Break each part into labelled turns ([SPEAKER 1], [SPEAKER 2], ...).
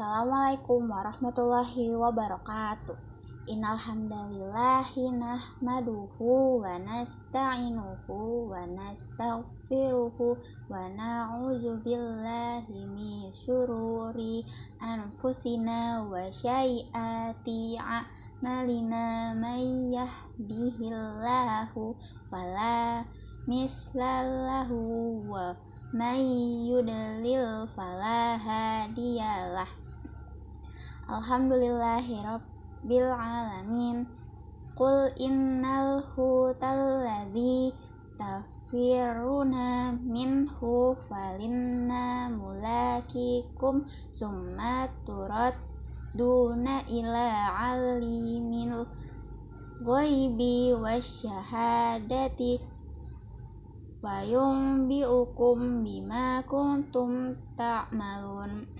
[SPEAKER 1] Assalamualaikum warahmatullahi wabarakatuh. Innal hamdalillahi nahmaduhu wa nasta'inuhu wa nastaghfiruhu wa na'udzu billahi min syururi anfusina wa sayyiati a'malina may yahdihillahu fala mislallahu wa may yudlil fala hadiyalah. Alhamdulillahi rabbil alamin. Qul innal hutalladzi tafiruna minhu falinna mulakikum summa turadduna ila alimil ghaibi wasyahadati fayunbi'ukum bima kuntum ta'malun.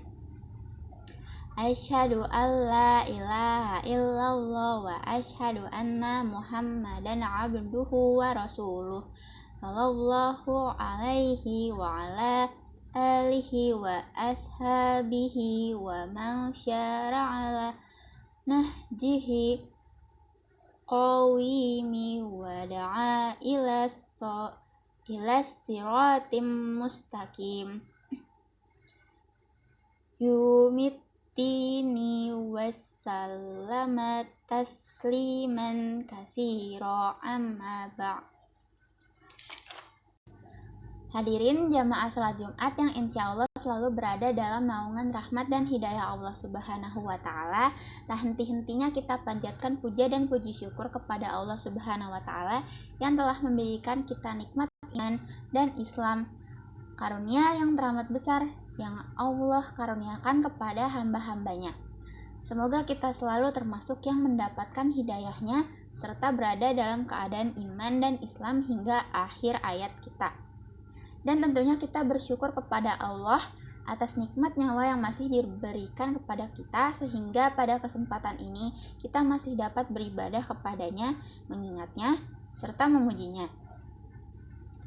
[SPEAKER 1] Asyhadu an la ilaha illallah wa asyhadu anna Muhammadan abduhu wa rasuluh sallallahu alaihi wa ala alihi wa ashabihi wa man syara'a nahjihi qawimi wa da'a ila siratim mustaqim yumitini wassallama tasliman katsira amma ba'd. Hadirin jamaah sholat Jumat yang insya Allah selalu berada dalam naungan rahmat dan hidayah Allah Subhanahu wa Ta'ala. Tak henti-hentinya kita panjatkan puja dan puji syukur kepada Allah Subhanahu wa Ta'ala yang telah memberikan kita nikmat iman dan Islam, karunia yang teramat besar yang Allah karuniakan kepada hamba-hambanya. Semoga kita selalu termasuk yang mendapatkan hidayahnya serta berada dalam keadaan iman dan Islam hingga akhir ayat kita. Dan tentunya kita bersyukur kepada Allah atas nikmat nyawa yang masih diberikan kepada kita sehingga pada kesempatan ini kita masih dapat beribadah kepadanya, mengingatnya, serta memujinya.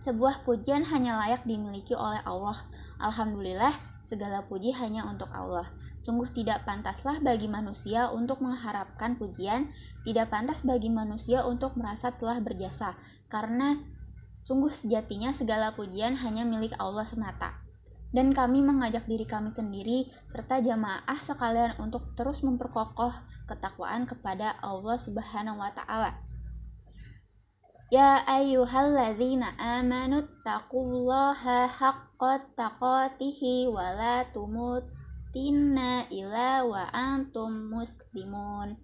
[SPEAKER 1] Sebuah pujian hanya layak dimiliki oleh Allah. Alhamdulillah, segala puji hanya untuk Allah. Sungguh tidak pantaslah bagi manusia untuk mengharapkan pujian, tidak pantas bagi manusia untuk merasa telah berjasa, karena sungguh sejatinya segala pujian hanya milik Allah semata. Dan kami mengajak diri kami sendiri serta jamaah sekalian untuk terus memperkokoh ketakwaan kepada Allah Subhanahu wa Ta'ala. Ya ayyuhalladzina amanu taqullaha haqqa taqatihi wa la tumutunna illa wa antum muslimun.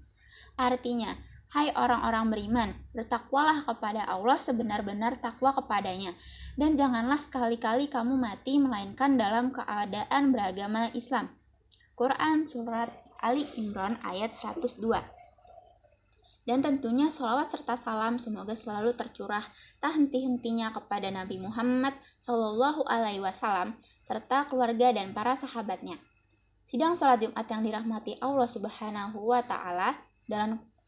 [SPEAKER 1] Artinya, hai orang-orang beriman, bertakwalah kepada Allah sebenar-benar takwa kepadanya, dan janganlah sekali-kali kamu mati melainkan dalam keadaan beragama Islam. Quran Surat Ali Imran ayat 102. Dan tentunya sholawat serta salam semoga selalu tercurah tak henti-hentinya kepada Nabi Muhammad SAW serta keluarga dan para sahabatnya. Sidang sholat Jumat yang dirahmati Allah Subhanahu wa Ta'ala,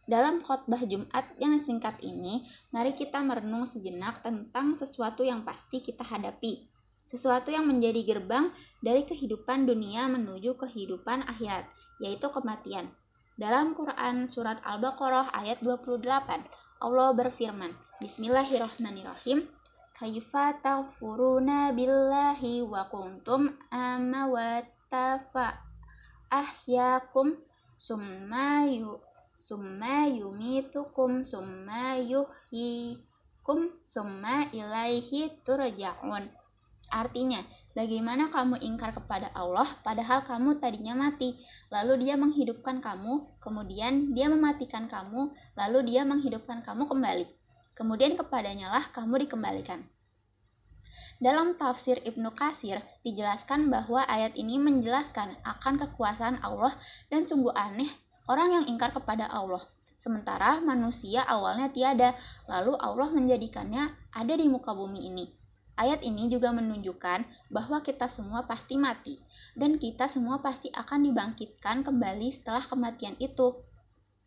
[SPEAKER 1] dalam khotbah Jumat yang singkat ini, mari kita merenung sejenak tentang sesuatu yang pasti kita hadapi, sesuatu yang menjadi gerbang dari kehidupan dunia menuju kehidupan akhirat, yaitu kematian. Dalam Quran Surat Al-Baqarah ayat 28, Allah berfirman, Bismillahirrahmanirrahim, Kaifa takfuruna billahi wa kuntum amwata fa ahyakum summa yumitukum summa yuhyikum summa ilaihi turja'un. Artinya, bagaimana kamu ingkar kepada Allah padahal kamu tadinya mati, lalu Dia menghidupkan kamu, kemudian Dia mematikan kamu, lalu Dia menghidupkan kamu kembali. Kemudian kepadanya lah kamu dikembalikan. Dalam tafsir Ibnu Katsir dijelaskan bahwa ayat ini menjelaskan akan kekuasaan Allah dan sungguh aneh orang yang ingkar kepada Allah. Sementara manusia awalnya tiada, lalu Allah menjadikannya ada di muka bumi ini. Ayat ini juga menunjukkan bahwa kita semua pasti mati, dan kita semua pasti akan dibangkitkan kembali setelah kematian itu.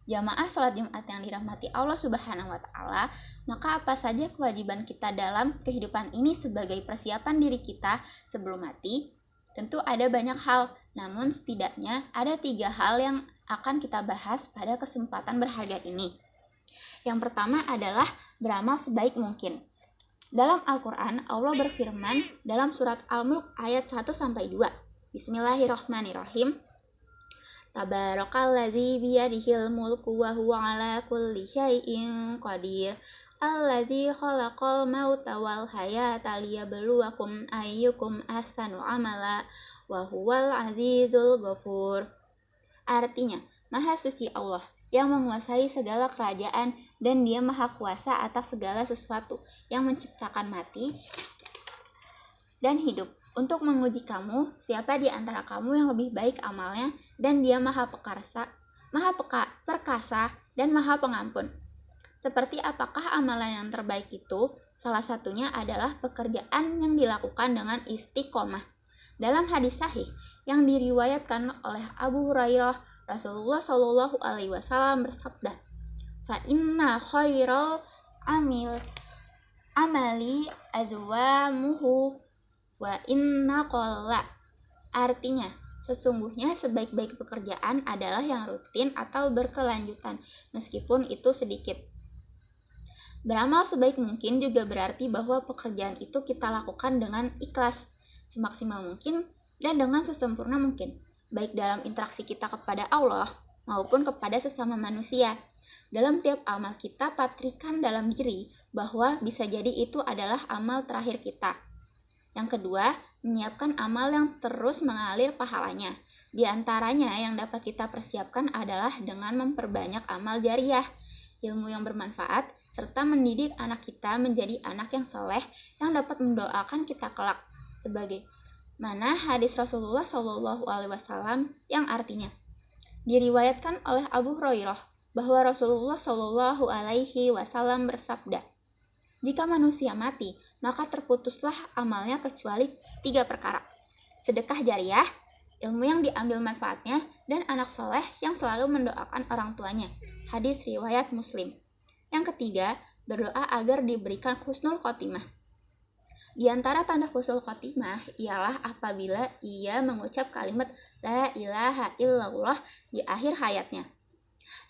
[SPEAKER 1] Jamaah sholat Jumat yang dirahmati Allah Subhanahu wa Ta'ala, maka apa saja kewajiban kita dalam kehidupan ini sebagai persiapan diri kita sebelum mati? Tentu ada banyak hal, Namun setidaknya ada 3 hal yang akan kita bahas pada kesempatan berharga ini. Yang pertama adalah beramal sebaik mungkin. Dalam Al-Quran, Allah berfirman dalam surat Al-Mulk ayat 1-2. Bismillahirrahmanirrahim. Tabarakalladzi biyadihil mulku wa huwa ala kulli syai'in qadir. Allazi khalaqal mauta wal hayata liyabluwakum ayyukum ahsanu amala wa huwal azizul ghafur. Artinya, Maha Suci Allah yang menguasai segala kerajaan dan Dia Maha Kuasa atas segala sesuatu yang menciptakan mati dan hidup untuk menguji kamu siapa di antara kamu yang lebih baik amalnya, dan Dia Maha Perkasa dan Maha Pengampun. Seperti apakah amalan yang terbaik itu? Salah satunya adalah pekerjaan yang dilakukan dengan istiqomah. Dalam hadis sahih yang diriwayatkan oleh Abu Hurairah, Rasulullah Shallallahu Alaihi Wasallam bersabda, "Fa inna khairal amali azwamuhu wa inna qalla." Artinya, sesungguhnya sebaik-baik pekerjaan adalah yang rutin atau berkelanjutan, meskipun itu sedikit. Beramal sebaik mungkin juga berarti bahwa pekerjaan itu kita lakukan dengan ikhlas, semaksimal mungkin, dan dengan sesempurna mungkin, baik dalam interaksi kita kepada Allah maupun kepada sesama manusia. Dalam tiap amal kita patrikan dalam diri bahwa bisa jadi itu adalah amal terakhir kita. Yang kedua, menyiapkan amal yang terus mengalir pahalanya. Di antaranya yang dapat kita persiapkan adalah dengan memperbanyak amal jariyah, ilmu yang bermanfaat, serta mendidik anak kita menjadi anak yang soleh yang dapat mendoakan kita kelak. Sebagaimana hadis Rasulullah Shallallahu Alaihi Wasallam yang artinya diriwayatkan oleh Abu Hurairah bahwa Rasulullah Shallallahu Alaihi Wasallam bersabda, "Jika manusia mati, maka terputuslah amalnya kecuali 3 perkara: sedekah jariyah, ilmu yang diambil manfaatnya, dan anak soleh yang selalu mendoakan orang tuanya." Hadis riwayat Muslim. Yang ketiga, berdoa agar diberikan husnul khotimah. Di antara tanda husnul khotimah ialah apabila ia mengucap kalimat La ilaha illallah di akhir hayatnya.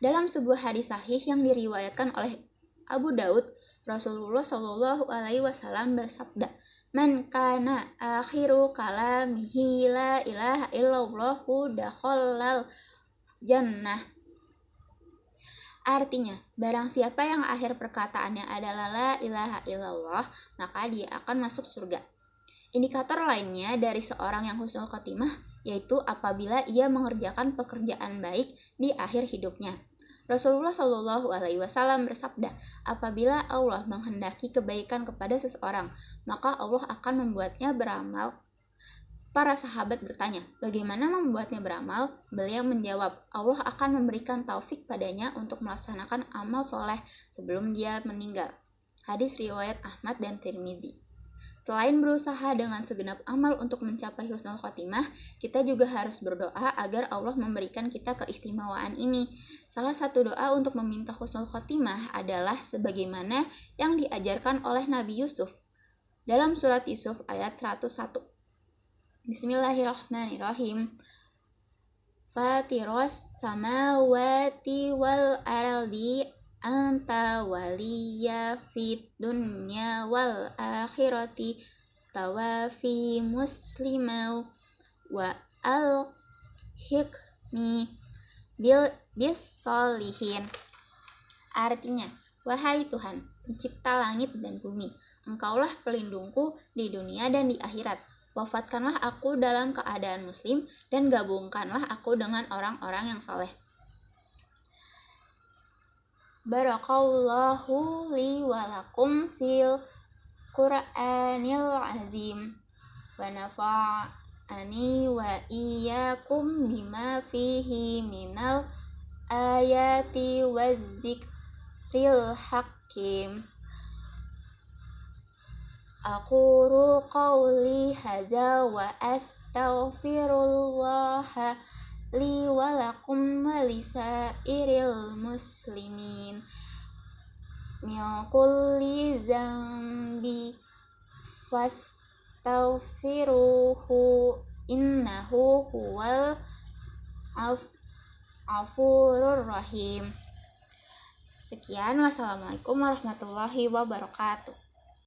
[SPEAKER 1] Dalam sebuah hadis sahih yang diriwayatkan oleh Abu Daud, Rasulullah Shallallahu Alaihi Wasallam bersabda, "Man kana akhiru kalamihi la ilaha illallah dakhalal jannah." Artinya, barang siapa yang akhir perkataannya adalah la ilaha illallah, maka dia akan masuk surga. Indikator lainnya dari seorang yang husnul khotimah yaitu apabila ia mengerjakan pekerjaan baik di akhir hidupnya. Rasulullah Shallallahu Alaihi Wasallam bersabda, apabila Allah menghendaki kebaikan kepada seseorang, maka Allah akan membuatnya beramal. Para sahabat bertanya, bagaimana membuatnya beramal? Beliau menjawab, Allah akan memberikan taufik padanya untuk melaksanakan amal soleh sebelum dia meninggal. Hadis riwayat Ahmad dan Tirmizi. Selain berusaha dengan segenap amal untuk mencapai husnul khotimah, kita juga harus berdoa agar Allah memberikan kita keistimewaan ini. Salah satu doa untuk meminta husnul khotimah adalah sebagaimana yang diajarkan oleh Nabi Yusuf dalam surat Yusuf ayat 101. Bismillahirrahmanirrahim. Fatiros samawati wal ardi anta waliya fid dunya wal akhirati tawafi muslimau wa alhiqni bis solihin. Artinya, wahai Tuhan, pencipta langit dan bumi, Engkaulah pelindungku di dunia dan di akhirat. Wafatkanlah aku dalam keadaan muslim dan gabungkanlah aku dengan orang-orang yang saleh. Barakallahu li walakum fil Qur'anil azim wa nafa'ani wa iyyakum bima fihi minal ayati wa zikril hakim. Aqulu qawli hadza wa astaghfirullaha li wa lakum wa lisairil muslimin min kulli dzambi fastaghfiruhu innahu huwal ghafurur rahim. Sekian, wassalamualaikum warahmatullahi wabarakatuh.